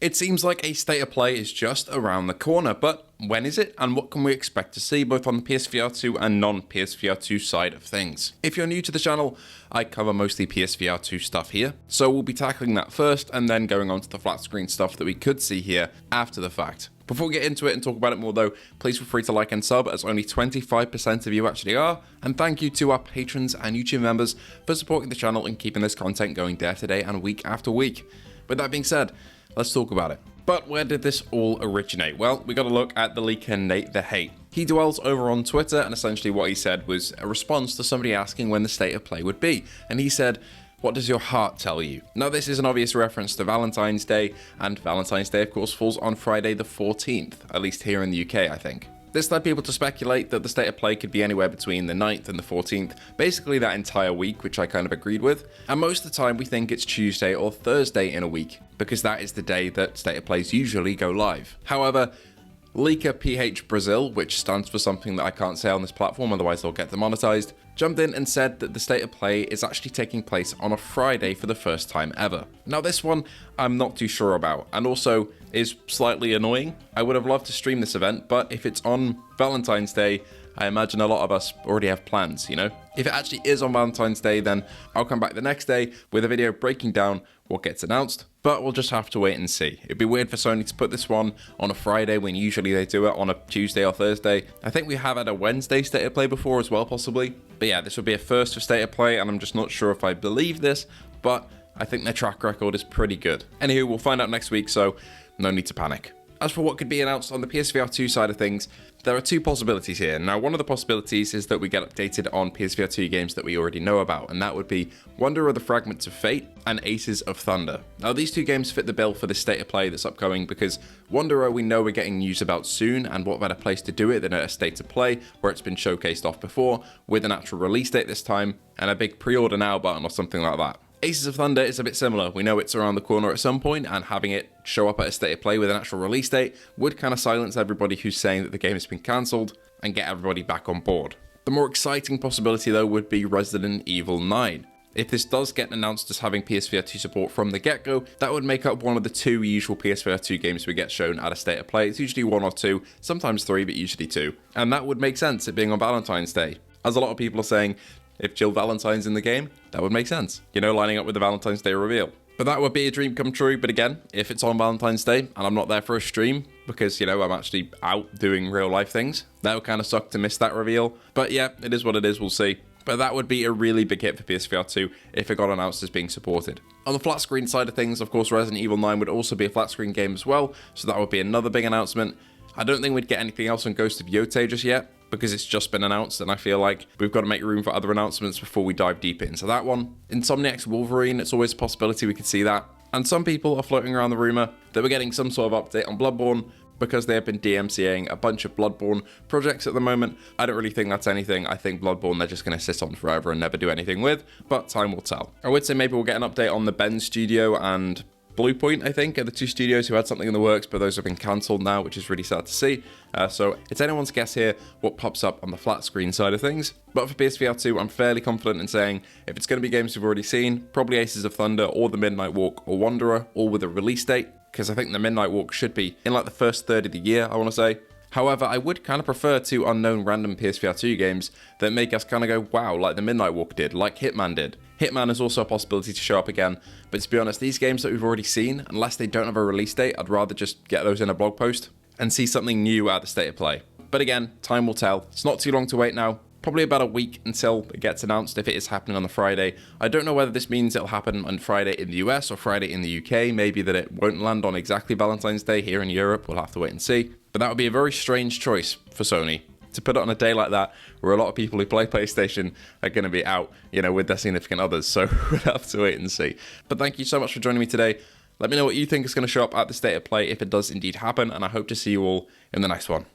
It seems like a state of play is just around the corner, but when is it and what can we expect to see both on the PSVR2 and non-PSVR2 side of things? If you're new to the channel, I cover mostly PSVR2 stuff here, so we'll be tackling that first and then going on to the flat screen stuff that we could see here after the fact. Before we get into it and talk about it more though, please feel free to like and sub, as only 25% of you actually are, and thank you to our patrons and YouTube members for supporting the channel and keeping this content going day after day and week after week. With that being said, let's talk about it. But where did this all originate? Well, we got to look at the leaker Nate the Hate. He dwells over on Twitter, and essentially what he said was a response to somebody asking when the state of play would be. And he said, "What does your heart tell you?" Now, this is an obvious reference to Valentine's Day, and Valentine's Day, of course, falls on Friday the 14th, at least here in the UK, I think. This led people to speculate that the state of play could be anywhere between the 9th and the 14th, basically that entire week, which I kind of agreed with. And most of the time we think it's Tuesday or Thursday in a week, because that is the day that state of plays usually go live. However, leaker PH Brazil, which stands for something that I can't say on this platform, otherwise they'll get demonetized, jumped in and said that the state of play is actually taking place on a Friday for the first time ever. Now this one I'm not too sure about, and also is slightly annoying. I would have loved to stream this event, but if it's on Valentine's Day, I imagine a lot of us already have plans, you know? If it actually is on Valentine's Day, then I'll come back the next day with a video breaking down what gets announced, but we'll just have to wait and see. It'd be weird for Sony to put this one on a Friday when usually they do it on a Tuesday or Thursday. I think we have had a Wednesday state of play before as well, possibly. But yeah, this would be a first for state of play, and I'm just not sure if I believe this, but I think their track record is pretty good. Anywho, we'll find out next week, so no need to panic. As for what could be announced on the PSVR2 side of things, there are two possibilities here. Now, one of the possibilities is that we get updated on PSVR2 games that we already know about, and that would be Wanderer the Fragments of Fate and Aces of Thunder. Now, these two games fit the bill for this state of play that's upcoming because Wanderer we know we're getting news about soon, and what better place to do it than at a state of play where it's been showcased off before, with an actual release date this time, and a big pre-order now button or something like that. Aces of Thunder is a bit similar. We know it's around the corner at some point, and having it show up at a state of play with an actual release date would kind of silence everybody who's saying that the game has been cancelled and get everybody back on board. The more exciting possibility though would be Resident Evil 9. If this does get announced as having PSVR2 support from the get-go, that would make up one of the two usual PSVR2 games we get shown at a state of play. It's usually one or two, sometimes three, but usually two. And that would make sense, it being on Valentine's Day. As a lot of people are saying, if Jill Valentine's in the game, that would make sense. You know, lining up with the Valentine's Day reveal. But that would be a dream come true. But again, if it's on Valentine's Day and I'm not there for a stream because, you know, I'm actually out doing real life things, that would kind of suck to miss that reveal. But yeah, it is what it is, we'll see. But that would be a really big hit for PSVR2 if it got announced as being supported. On the flat screen side of things, of course, Resident Evil 9 would also be a flat screen game as well, so that would be another big announcement. I don't think we'd get anything else on Ghost of Yotei just yet, because it's just been announced, and I feel like we've got to make room for other announcements before we dive deeper into that one. Insomniac's Wolverine, it's always a possibility we could see that. And some people are floating around the rumour that we're getting some sort of update on Bloodborne, because they have been DMCAing a bunch of Bloodborne projects at the moment. I don't really think that's anything. I think Bloodborne they're just going to sit on forever and never do anything with, but time will tell. I would say maybe we'll get an update on the Ben studio and Bluepoint, I think, are the two studios who had something in the works, but those have been cancelled now, which is really sad to see. So it's anyone's guess here what pops up on the flat screen side of things. But for PSVR2, I'm fairly confident in saying if it's going to be games we've already seen, probably Aces of Thunder or The Midnight Walk or Wanderer, all with a release date, because I think The Midnight Walk should be in like the first third of the year, I want to say. However, I would kind of prefer two unknown random PSVR2 games that make us kind of go, wow, like The Midnight Walk did, like Hitman did. Hitman is also a possibility to show up again, but to be honest, these games that we've already seen, unless they don't have a release date, I'd rather just get those in a blog post and see something new at the state of play. But again, time will tell. It's not too long to wait now. Probably about a week until it gets announced if it is happening on the Friday. I don't know whether this means it'll happen on Friday in the US or Friday in the UK. Maybe that it won't land on exactly Valentine's Day here in Europe. We'll have to wait and see. But that would be a very strange choice for Sony to put it on a day like that where a lot of people who play PlayStation are going to be out, you know, with their significant others. So we'll have to wait and see. But thank you so much for joining me today. Let me know what you think is going to show up at the state of play if it does indeed happen. And I hope to see you all in the next one.